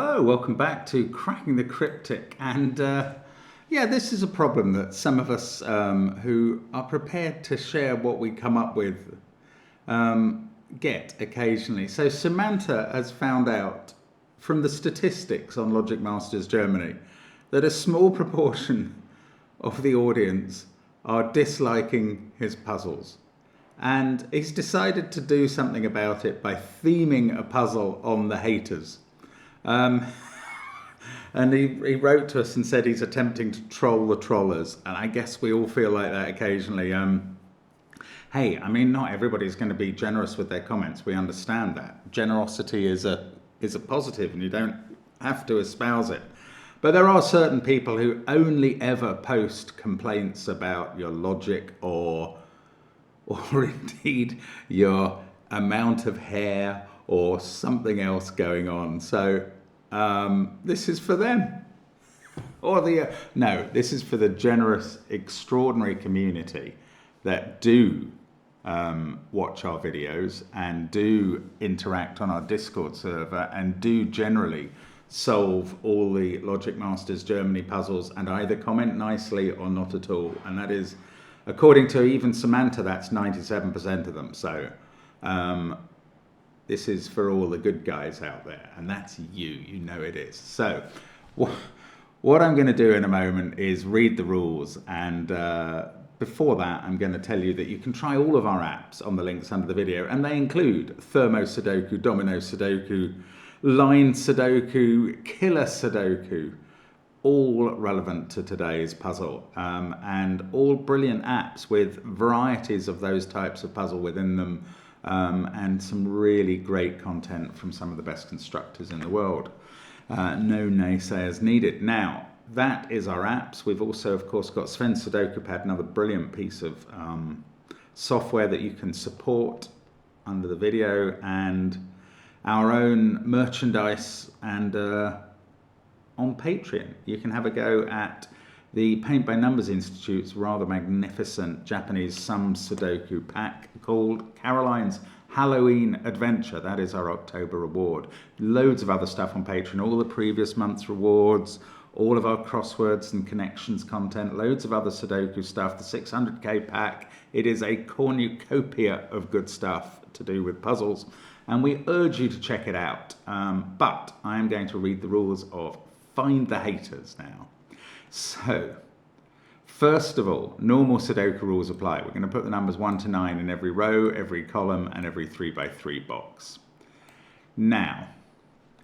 Hello, welcome back to Cracking the Cryptic. And yeah, this is a problem that some of us who are prepared to share what we come up with get occasionally. So Samantha has found out from the statistics on Logic Masters Germany that a small proportion of the audience are disliking his puzzles. And he's decided to do something about it by theming a puzzle on the haters. And he wrote to us and said he's attempting to troll the trollers. And I guess we all feel like that occasionally. Hey, I mean, not everybody's going to be generous with their comments. We understand that. Generosity is a positive and you don't have to espouse it. But there are certain people who only ever post complaints about your logic or indeed your amount of hair or something else going on. So this is for them. Or no, this is for the generous, extraordinary community that do watch our videos and do interact on our Discord server and do generally solve all the Logic Masters Germany puzzles and either comment nicely or not at all. And that is, according to even Samantha, that's 97% of them. So this is for all the good guys out there, and that's you know it is. So what I'm going to do in a moment is read the rules, and before that I'm going to tell you that you can try all of our apps on the links under the video, and they include Thermo Sudoku, Domino Sudoku, Line Sudoku, Killer Sudoku, all relevant to today's puzzle, and all brilliant apps with varieties of those types of puzzle within them, and some really great content from some of the best constructors in the world. No naysayers needed. Now, that is our apps. We've also, of course, got Sven's SUDOKU PAD, another brilliant piece of software that you can support under the video, and our own merchandise and on Patreon. You can have a go at the Paint by Numbers Institute's rather magnificent Japanese sum Sudoku pack called Caroline's Halloween Adventure. That is our October reward. Loads of other stuff on Patreon, all the previous month's rewards, all of our crosswords and connections content, loads of other Sudoku stuff, the 600k pack. It is a cornucopia of good stuff to do with puzzles, and we urge you to check it out. But I am going to read the rules of Find the Haters now. So, first of all, normal Sudoku rules apply. We're going to put the numbers 1 to 9 in every row, every column, and every 3x3 box. Now,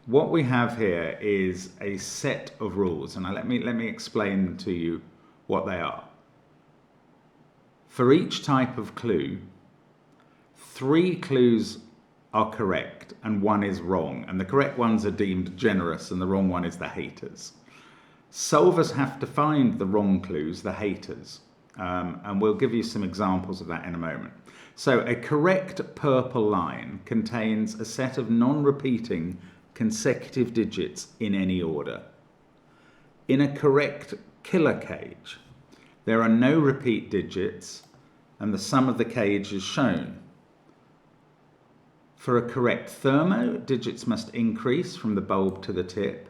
what we have here is a set of rules, and let me explain to you what they are. For each type of clue, 3 clues are correct and 1 is wrong, and the correct ones are deemed generous and the wrong one is the haters. Solvers have to find the wrong clues, the haters, and we'll give you some examples of that in a moment. So a correct purple line contains a set of non-repeating consecutive digits in any order. In a correct killer cage, there are no repeat digits and the sum of the cage is shown. For a correct thermo, digits must increase from the bulb to the tip.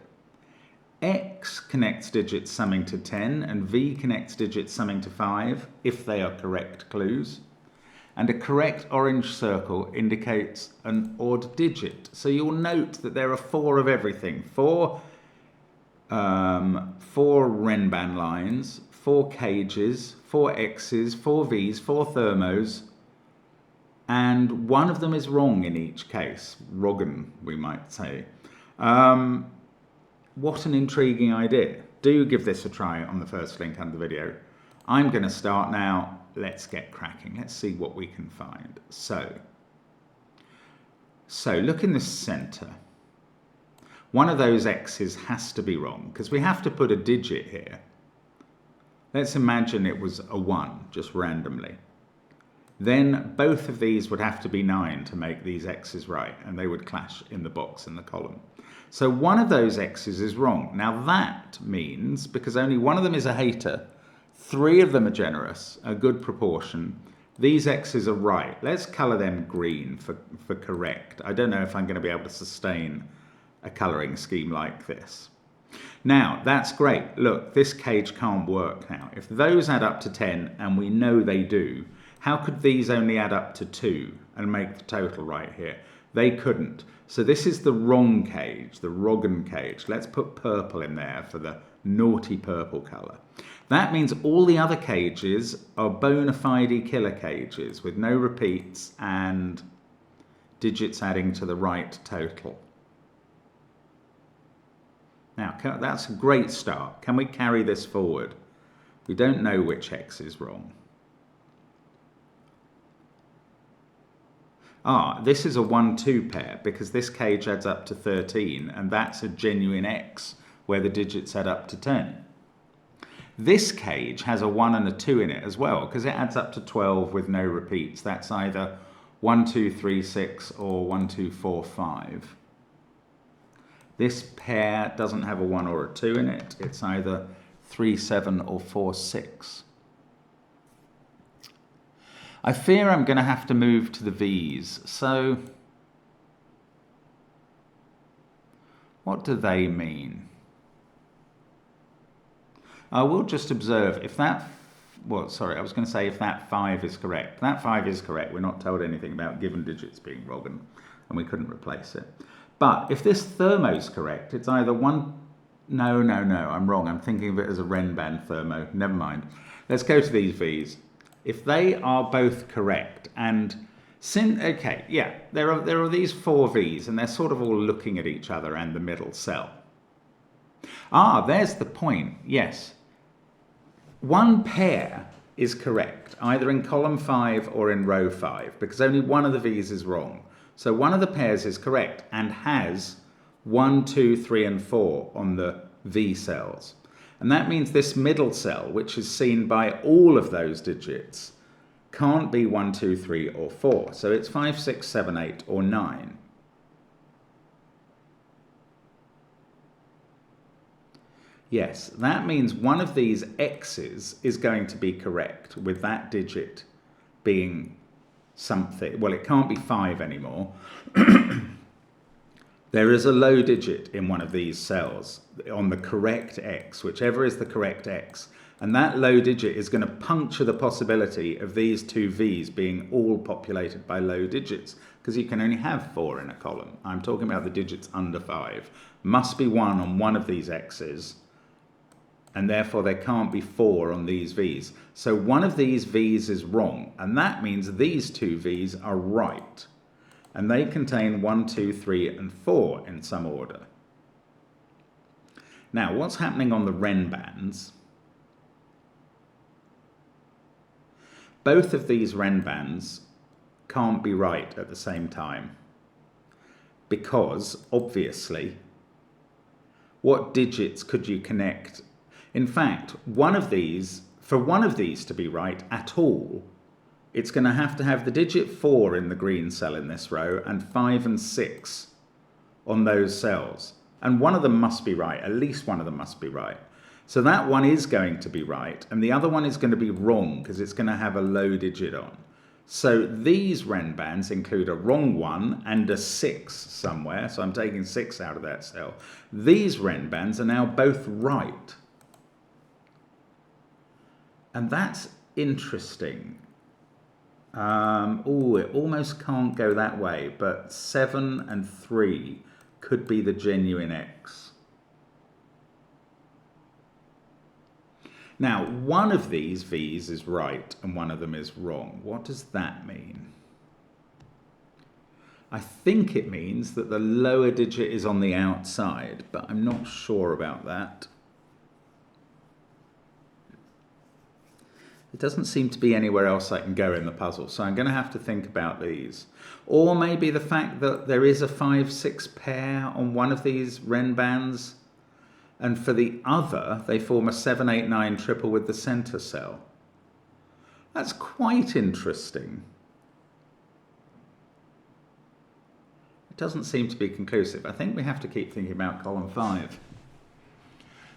X connects digits summing to 10 and V connects digits summing to 5 if they are correct clues. And a correct orange circle indicates an odd digit. So you'll note that there are 4 of everything. 4 Renban lines, 4 cages, 4 X's, 4 V's, 4 thermos, and 1 of them is wrong in each case. Roggen, we might say. What an intriguing idea. Do give this a try on the first link under the video. I'm going to start now. Let's get cracking. Let's see what we can find. So look in the center. One of those X's has to be wrong because we have to put a digit here. Let's imagine it was a 1, just randomly. Then both of these would have to be 9 to make these X's right, and they would clash in the box in the column. So one of those X's is wrong. Now that means, because only one of them is a hater, 3 of them are generous, a good proportion, these X's are right. Let's color them green for correct. I don't know if I'm going to be able to sustain a colouring scheme like this. Now, that's great. Look, this cage can't work now. If those add up to 10, and we know they do, how could these only add up to 2 and make the total right here? They couldn't. So this is the wrong cage, the Roggen cage. Let's put purple in there for the naughty purple colour. That means all the other cages are bona fide killer cages with no repeats and digits adding to the right total. Now, that's a great start. Can we carry this forward? We don't know which X is wrong. This is a 1-2 pair because this cage adds up to 13, and that's a genuine X where the digits add up to 10. This cage has a 1 and a 2 in it as well because it adds up to 12 with no repeats. That's either 1, 2, 3, 6 or 1, 2, 4, 5. This pair doesn't have a 1 or a 2 in it. It's either 3, 7 or 4, 6. I fear I'm going to have to move to the V's. So, what do they mean? I will just observe if that, if that 5 is correct. That 5 is correct. We're not told anything about given digits being Roggen, and we couldn't replace it. But if this thermo is correct, it's either 1... No, I'm wrong. I'm thinking of it as a Renban thermo. Never mind. Let's go to these V's. If they are both correct, and there are these 4 V's, and they're sort of all looking at each other and the middle cell. There's the point. Yes. One pair is correct, either in column 5 or in row 5, because only one of the V's is wrong. So one of the pairs is correct and has 1, 2, 3, and 4 on the V cells. And that means this middle cell, which is seen by all of those digits, can't be 1, 2, 3, or 4. So it's 5, 6, 7, 8, or 9. Yes, that means one of these X's is going to be correct with that digit being something. Well, it can't be 5 anymore. There is a low digit in one of these cells on the correct X, whichever is the correct X. And that low digit is going to puncture the possibility of these 2 V's being all populated by low digits, because you can only have 4 in a column. I'm talking about the digits under 5. Must be 1 on one of these X's, and therefore there can't be 4 on these V's. So one of these V's is wrong, and that means these 2 V's are right. And they contain 1, 2, 3, and 4 in some order. Now, what's happening on the Renbans? Both of these Renbans can't be right at the same time, because, obviously, what digits could you connect? In fact, for one of these to be right at all, it's going to have the digit 4 in the green cell in this row and 5 and 6 on those cells. And one of them must be right, at least one of them must be right. So that one is going to be right, and the other one is going to be wrong because it's going to have a low digit on. So these Renbans include a wrong 1 and a 6 somewhere, so I'm taking 6 out of that cell. These Renbans are now both right. And that's interesting. It almost can't go that way, but 7 and 3 could be the genuine X. Now, one of these V's is right and one of them is wrong. What does that mean? I think it means that the lower digit is on the outside, but I'm not sure about that. It doesn't seem to be anywhere else I can go in the puzzle, so I'm going to have to think about these. Or maybe the fact that there is a 5, 6 pair on one of these Renbans, and for the other, they form a 7, 8, 9 triple with the center cell. That's quite interesting. It doesn't seem to be conclusive. I think we have to keep thinking about column 5.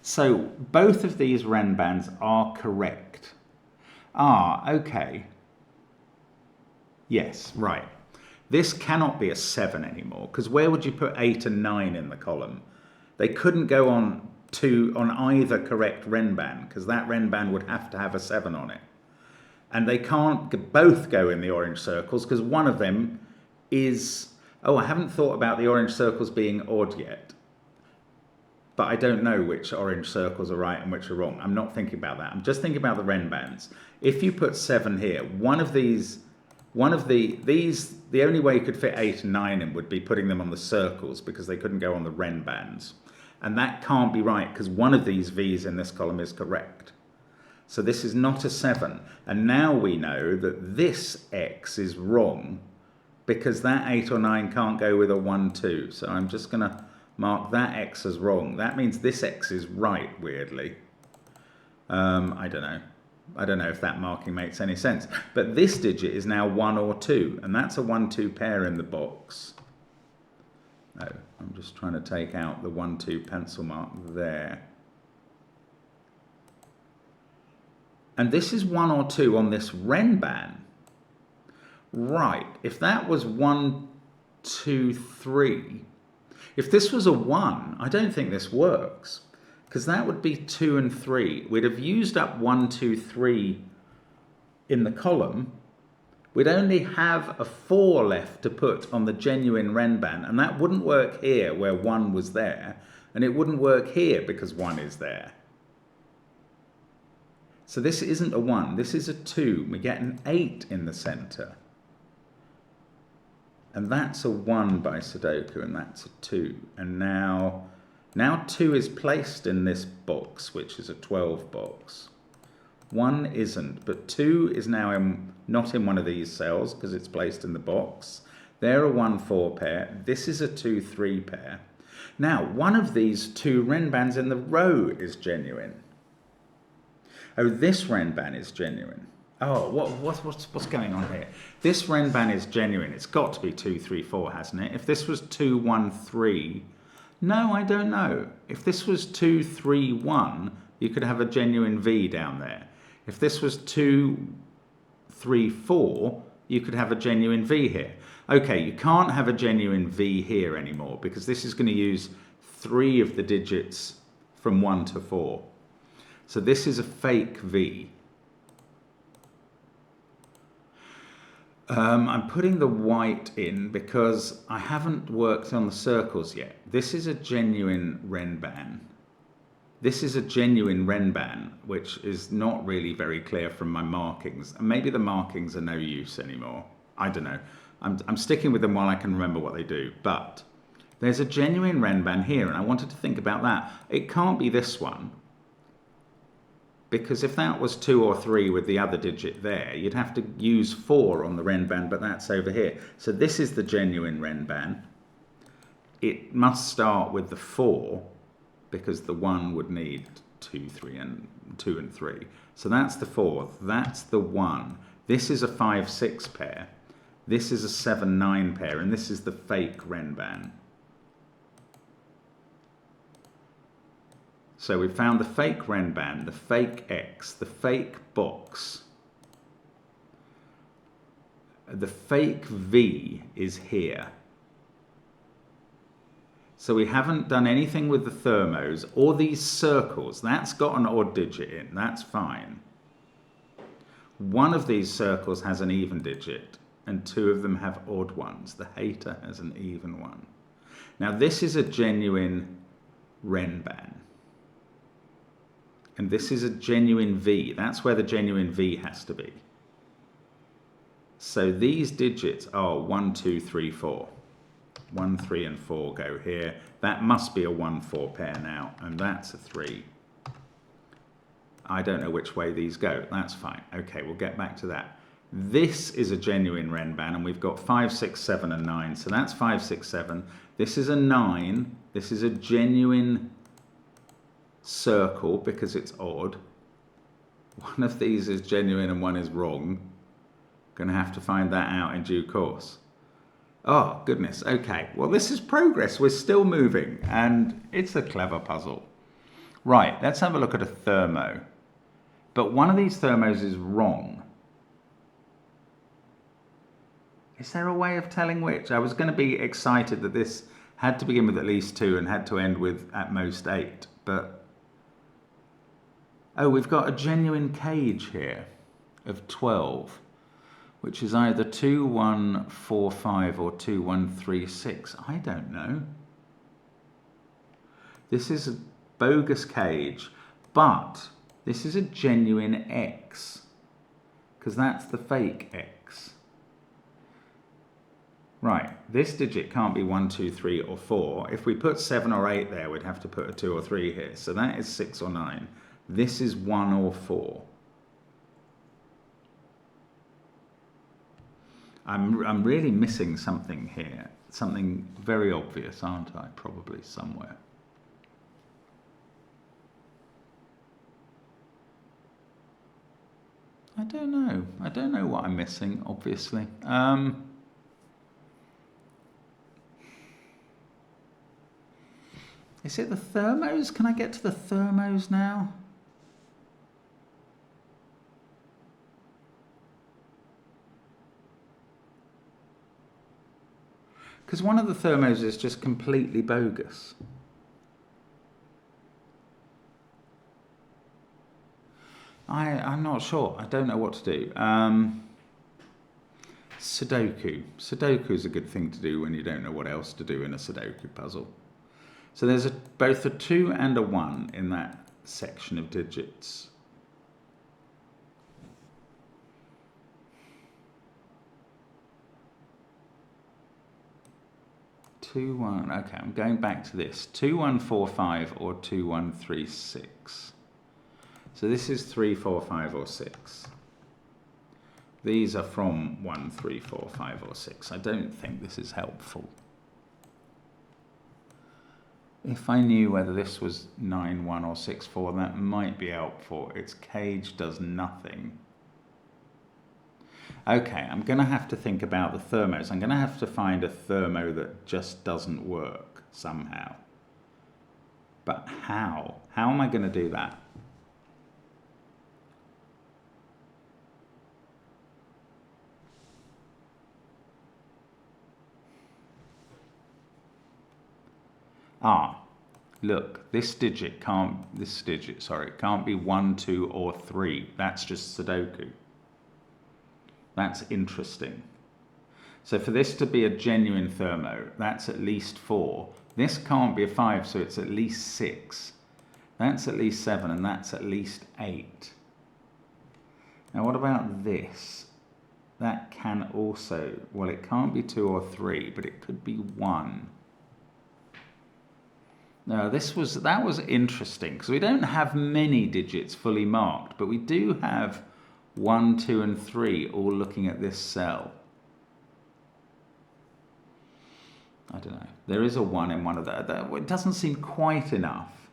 So both of these Renbans are correct. Okay. Yes, right. This cannot be a 7 anymore, because where would you put 8 and 9 in the column? They couldn't go on either correct Renban, because that Renban would have to have a 7 on it. And they can't both go in the orange circles, because one of them is... Oh, I haven't thought about the orange circles being odd yet. But I don't know which orange circles are right and which are wrong. I'm not thinking about that. I'm just thinking about the Renbans. If you put 7 here, the only way you could fit 8 and 9 in would be putting them on the circles, because they couldn't go on the Renbans. And that can't be right, because one of these V's in this column is correct. So this is not a 7. And now we know that this X is wrong, because that 8 or 9 can't go with a 1, 2. So I'm just going to mark that X as wrong. That means this X is right, weirdly. I don't know. I don't know if that marking makes any sense. But this digit is now 1 or 2, and that's a 1, 2 pair in the box. No, I'm just trying to take out the 1, 2 pencil mark there. And this is 1 or 2 on this Renban. Right, if that was 1, 2, 3... If this was a 1, I don't think this works, because that would be 2 and 3. We'd have used up 1, 2, 3 in the column. We'd only have a 4 left to put on the genuine Renban, and that wouldn't work here where 1 was there, and it wouldn't work here because 1 is there. So this isn't a 1, this is a 2. We get an 8 in the centre. And that's a 1 by Sudoku, and that's a 2. And now 2 is placed in this box, which is a 12 box. 1 isn't, but 2 is now not in one of these cells because it's placed in the box. They're a 1, 4 pair. This is a 2, 3 pair. Now, one of these 2 Renbans in the row is genuine. Oh, this Renban is genuine. Oh, what's going on here? This Renban is genuine. It's got to be 2, 3, 4, hasn't it? If this was 2, 1, 3, no, I don't know. If this was 2, 3, 1, you could have a genuine V down there. If this was 2, 3, 4, you could have a genuine V here. Okay, you can't have a genuine V here anymore, because this is going to use 3 of the digits from 1 to 4. So this is a fake V. I'm putting the white in because I haven't worked on the circles yet. This is a genuine Renban. This is a genuine Renban, which is not really very clear from my markings. And maybe the markings are no use anymore. I don't know. I'm sticking with them while I can remember what they do. But there's a genuine Renban here, and I wanted to think about that. It can't be this one, because if that was 2 or 3 with the other digit there, you'd have to use 4 on the Renban, but that's over here. So this is the genuine Renban. It must start with the 4, because the 1 would need 2, 3, and 2 and 3. So that's the 4. That's the 1. This is a 5, 6 pair. This is a 7, 9 pair, and this is the fake Renban. So we found the fake Renban, the fake X, the fake box. The fake V is here. So we haven't done anything with the thermos or these circles. That's got an odd digit in, that's fine. One of these circles has an even digit, and 2 of them have odd ones. The hater has an even one. Now this is a genuine Renban. And this is a genuine V. That's where the genuine V has to be. So these digits are 1, 2, 3, 4. 1, 3, and 4 go here. That must be a 1, 4 pair now, and that's a 3. I don't know which way these go. That's fine. Okay, we'll get back to that. This is a genuine Renban, and we've got 5, 6, 7, and 9. So that's 5, 6, 7. This is a 9. This is a genuine circle because it's odd. One of these is genuine and one is wrong. Going to have to find that out in due course. Oh, goodness. Okay. Well, this is progress. We're still moving, and it's a clever puzzle. Right. Let's have a look at a thermo. But one of these thermos is wrong. Is there a way of telling which? I was going to be excited that this had to begin with at least 2 and had to end with at most 8, but... Oh, we've got a genuine cage here of 12, which is either 2145 or 2136. I don't know. This is a bogus cage, but this is a genuine X, because that's the fake X. Right, this digit can't be 1, 2, 3 or 4. If we put 7 or 8 there, we'd have to put a 2 or 3 here. So that is 6 or 9. This is 1 or 4. I'm really missing something here. Something very obvious, aren't I? Probably somewhere. I don't know. I don't know what I'm missing, obviously. Is it the thermos? Can I get to the thermos now? Because one of the thermos is just completely bogus. I'm not sure. I don't know what to do. Sudoku. Sudoku is a good thing to do when you don't know what else to do in a Sudoku puzzle. So there's both a 2 and a 1 in that section of digits. Two, 1. Okay, I'm going back to this. 2145 or 2136. So this is 3, 4, 5 or 6. These are from 1, 3, 4, 5 or 6. I don't think this is helpful. If I knew whether this was 9, 1 or 6, 4, that might be helpful. Its cage does nothing. Okay, I'm going to have to think about the thermos. I'm going to have to find a thermo that just doesn't work somehow. But how? How am I going to do that? Ah, look, this digit can't be 1, 2 or 3. That's just Sudoku. That's interesting. So for this to be a genuine thermo, that's at least 4. This can't be a 5, so it's at least 6. That's at least 7, and that's at least 8. Now what about this? That can also, well, it can't be 2 or 3, but it could be 1. Now that was interesting, because we don't have many digits fully marked, but we do have 1, 2 and 3 all looking at this cell. I don't know. There is a 1 in one of that. It doesn't seem quite enough.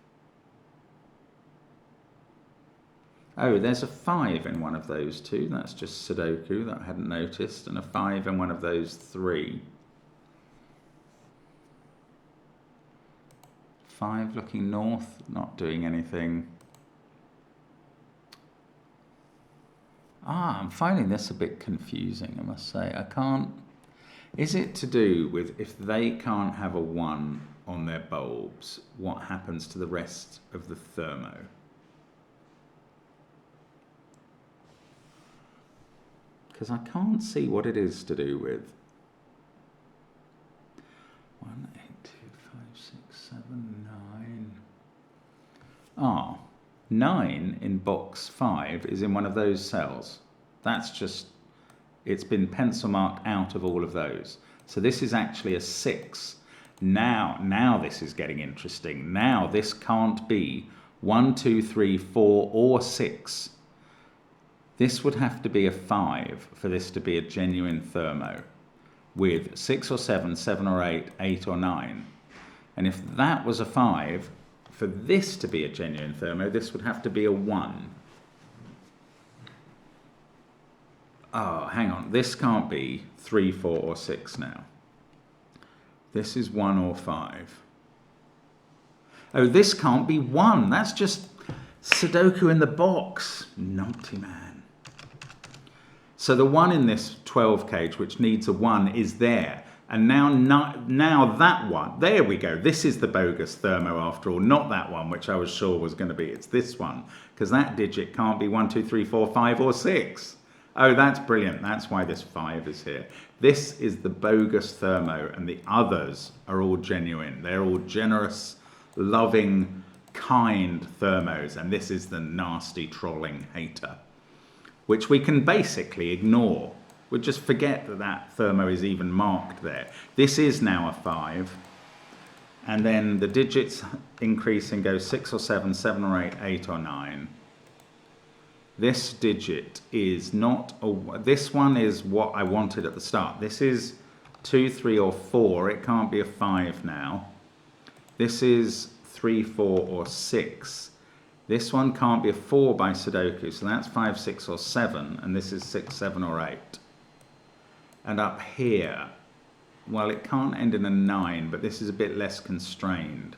Oh, there's a 5 in one of those two. That's just Sudoku that I hadn't noticed, and a 5 in one of those 3. 5 looking north, not doing anything. I'm finding this a bit confusing, I must say. I can't... Is it to do with if they can't have a 1 on their bulbs, what happens to the rest of the thermo? Because I can't see what it is to do with. 1, 8, 2, 5, 6, 7, 9. 9 in box 5 is in one of those cells. That's just, it's been pencil marked out of all of those. So this is actually a 6. Now this is getting interesting. Now this can't be 1, 2, 3, 4 or 6. This would have to be a 5 for this to be a genuine thermo, with 6 or 7, 7 or 8, 8 or 9. And if that was a 5, for this to be a genuine thermo, this would have to be a 1. Oh, hang on. This can't be 3, 4 or 6 now. This is 1 or 5. Oh, this can't be 1. That's just Sudoku in the box. Numpty man. So the 1 in this 12 cage, which needs a 1, is there. And now that one, there we go. This is the bogus thermo after all, not that one, which I was sure was going to be. It's this one, because that digit can't be 1, 2, 3, 4, 5, or 6. Oh, that's brilliant. That's why this 5 is here. This is the bogus thermo, and the others are all genuine. They're all generous, loving, kind thermos, and this is the nasty trolling hater, which we can basically ignore. We'll just forget that that thermo is even marked there. This is now a 5, and then the digits increase and go 6 or 7, 7 or 8, 8 or 9. This digit is not, this one is what I wanted at the start. This is 2, 3 or 4. It can't be a 5 now. This is 3, 4 or 6. This one can't be a 4 by Sudoku, so that's 5, 6 or 7, and this is 6, 7 or 8. And up here, well, it can't end in a 9, but this is a bit less constrained.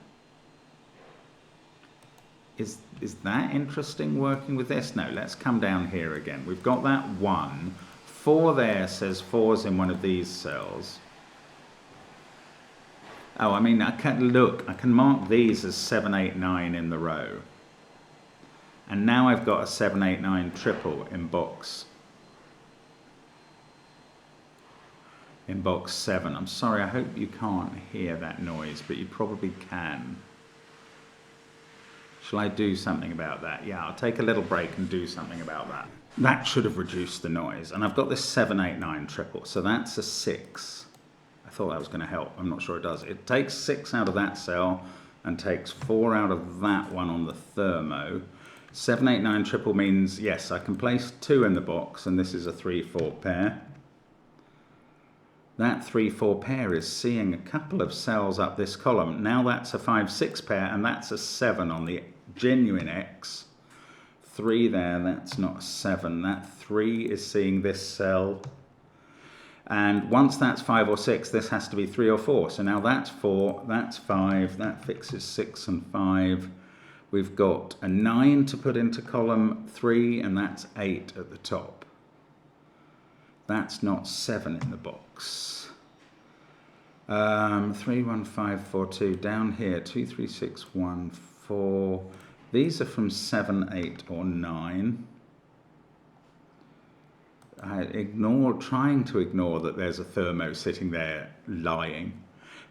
Is that interesting working with this? No, let's come down here again. We've got that 1. 4 there says 4's in one of these cells. Oh, I mean, I can mark these as 7, 8, 9 in the row. And now I've got a 7, 8, 9 triple in box 7. I'm sorry, I hope you can't hear that noise, but you probably can. Shall I do something about that? Yeah, I'll take a little break and do something about that. That should have reduced the noise. And I've got this 7, 8, 9 triple, so that's a 6. I thought that was going to help. I'm not sure it does. It takes 6 out of that cell and takes 4 out of that one on the thermo. 7, 8, 9 triple means, yes, I can place 2 in the box, and this is a 3, 4 pair. That 3, 4 pair is seeing a couple of cells up this column. Now that's a 5, 6 pair, and that's a 7 on the genuine X. 3 there, that's not a 7. That 3 is seeing this cell. And once that's 5 or 6, this has to be 3 or 4. So now that's 4, that's 5, that fixes 6 and 5. We've got a 9 to put into column 3, and that's 8 at the top. That's not 7 in the box. 3, 1, 5, 4, 2. Down here, 2, 3, 6, 1, 4. These are from 7, 8, or 9. Trying to ignore that there's a thermo sitting there lying.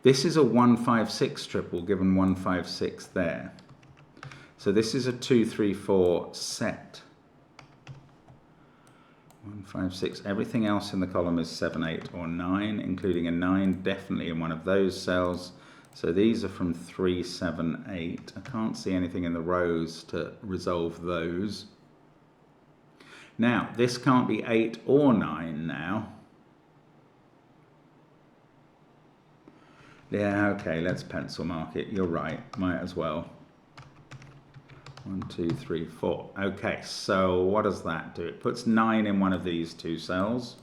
This is a 1, 5, 6 triple, given 1, 5, 6 there. So this is a 2, 3, 4 set. 1, 5, 6. Everything else in the column is 7, 8, or 9, including a 9 definitely in one of those cells. So these are from 3, 7, 8. I can't see anything in the rows to resolve those. Now, this can't be 8 or 9 now. Yeah, okay, let's pencil mark it. You're right, might as well. 1, 2, 3, 4. Okay, so what does that do? It puts 9 in one of these 2 cells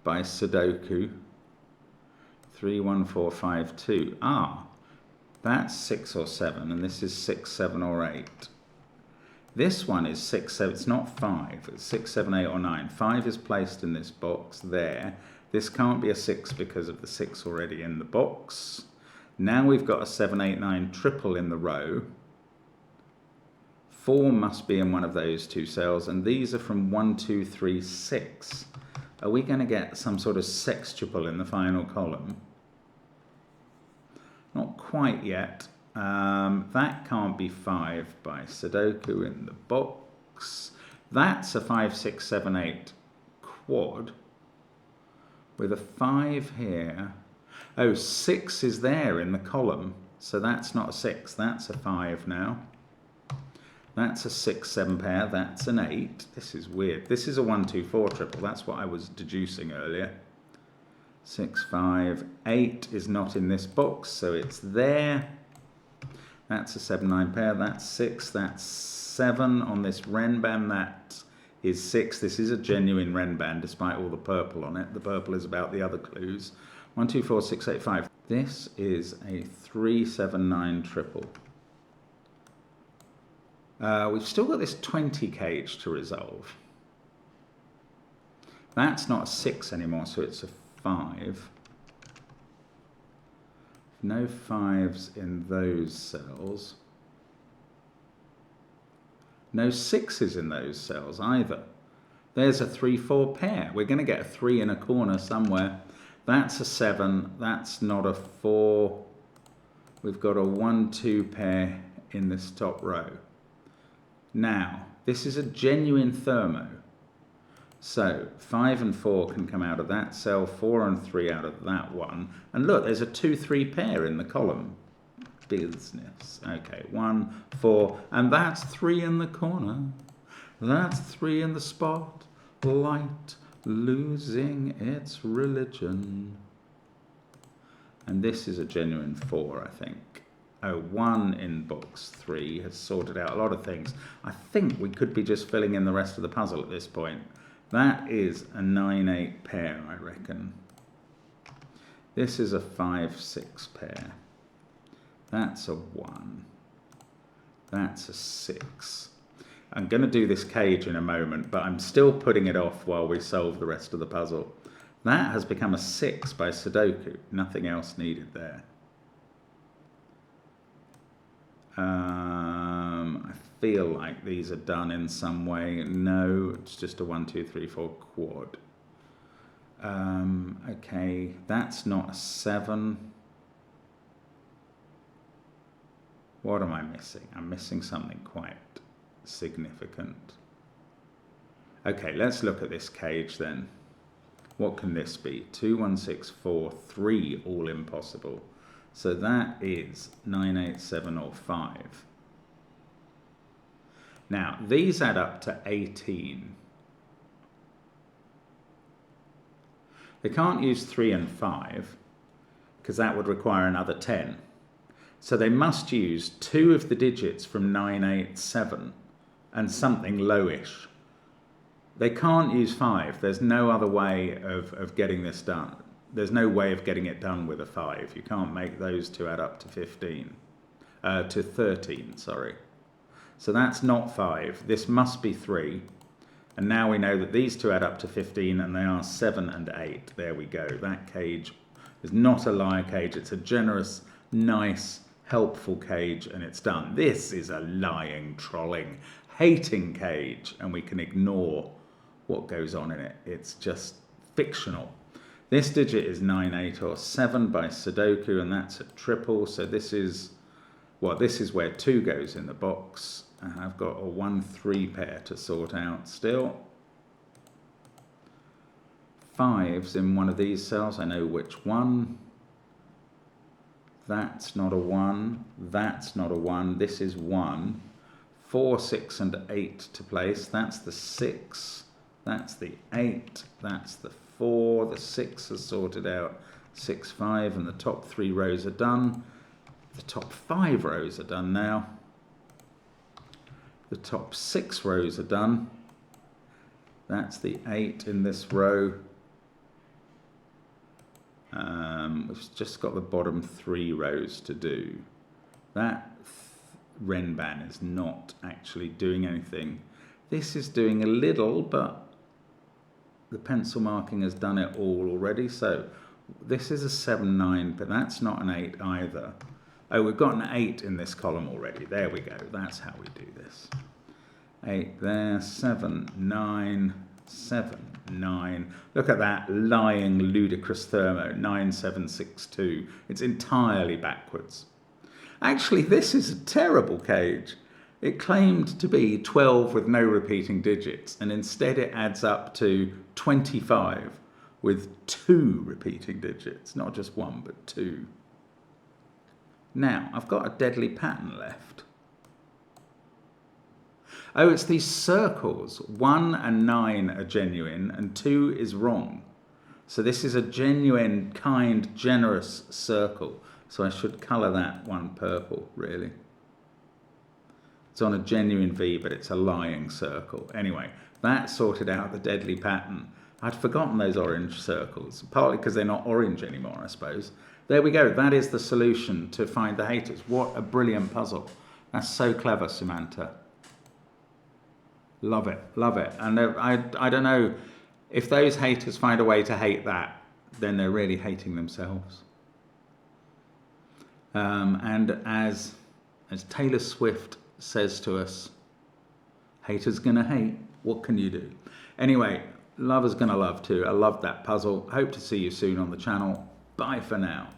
by Sudoku. 3, 1, 4, 5, 2. Ah, that's 6 or 7, and this is 6, 7, or 8. This one is 6, 7. It's not 5. It's 6, 7, 8, or 9. 5 is placed in this box there. This can't be a 6 because of the 6 already in the box. Now we've got a 7, 8, 9 triple in the row. 4 must be in one of those 2 cells, and these are from 1, 2, 3, 6. Are we going to get some sort of sextuple in the final column? Not quite yet. That can't be 5 by Sudoku in the box. That's a 5, 6, 7, 8 quad with a 5 here. Oh, 6 is there in the column, so that's not a 6, that's a 5 now. That's a 6, 7 pair, that's an 8. This is weird. This is a 1, 2, 4 triple, that's what I was deducing earlier. 6, 5, 8 is not in this box, so it's there. That's a 7, 9 pair, that's 6, that's 7 on this Renban, that is 6. This is a genuine Renban despite all the purple on it. The purple is about the other clues. 1, 2, 4, 6, 8, 5. This is a 3, 7, 9 triple. We've still got this 20 cage to resolve. That's not a 6 anymore, so it's a 5. No 5s in those cells. No 6s in those cells either. There's a 3-4 pair. We're going to get a 3 in a corner somewhere. That's a 7. That's not a 4. We've got a 1-2 pair in this top row. Now, this is a genuine thermo. So 5 and 4 can come out of that cell, 4 and 3 out of that one. And look, there's a 2-3 pair in the column. Business. Okay, 1, 4, and that's 3 in the corner. That's 3 in the spot. Light losing its religion. And this is a genuine 4, I think. Oh, 1 in box 3 has sorted out a lot of things. I think we could be just filling in the rest of the puzzle at this point. That is a 9-8 pair, I reckon. This is a 5-6 pair. That's a 1. That's a 6. I'm going to do this cage in a moment, but I'm still putting it off while we solve the rest of the puzzle. That has become a 6 by Sudoku. Nothing else needed there. I feel like these are done in some way. No, it's just a 1, 2, 3, 4 quad. Okay, that's not a 7. What am I missing? I'm missing something quite significant. Okay, let's look at this cage then. What can this be? 2, 1, 6, 4, 3, all impossible. So that is 9, 8, 7, or 5. Now, these add up to 18. They can't use 3 and 5, because that would require another 10. So they must use 2 of the digits from 9, 8, 7, and something lowish. They can't use 5. There's no other way of getting this done. There's no way of getting it done with a 5. You can't make those two add up to 15. To 13, sorry. So that's not 5. This must be 3. And now we know that these two add up to 15, and they are 7 and 8. There we go. That cage is not a liar cage. It's a generous, nice, helpful cage, and it's done. This is a lying, trolling, hating cage, and we can ignore what goes on in it. It's just fictional. This digit is 9, 8, or 7 by Sudoku, and that's a triple. So this is, well, this is where 2 goes in the box. And I've got a 1, 3 pair to sort out still. 5's in one of these cells. I know which one. That's not a 1. That's not a 1. This is 1. 4, 6, and 8 to place. That's the 6. That's the 8. That's the 4. The 6 is sorted out. 6, 5, and the top 3 rows are done. The top 5 rows are done now. The top 6 rows are done. That's the 8 in this row. We've just got the bottom 3 rows to do. That Renban is not actually doing anything. This is doing a little, but the pencil marking has done it all already. So this is a 7, 9, but that's not an 8 either. Oh, we've got an 8 in this column already. There we go. That's how we do this. 8 there, 7, 9, 7, 9. Look at that lying, ludicrous thermo, 9, 7, 6, 2. It's entirely backwards. Actually, this is a terrible cage. It claimed to be 12 with no repeating digits, and instead it adds up to 25 with 2 repeating digits. Not just 1, but 2. Now, I've got a deadly pattern left. Oh, it's these circles. 1 and 9 are genuine, and 2 is wrong. So this is a genuine, kind, generous circle. So I should colour that one purple, really. It's on a genuine V, but it's a lying circle. Anyway, that sorted out the deadly pattern. I'd forgotten those orange circles, partly because they're not orange anymore, I suppose. There we go. That is the solution to find the haters. What a brilliant puzzle. That's so clever, Samantha. Love it, love it. And I don't know, If those haters find a way to hate that, then they're really hating themselves. And as Taylor Swift says to us, haters gonna hate, what can you do? Anyway, lovers gonna love too. I love that puzzle. Hope to see you soon on the channel. Bye for now.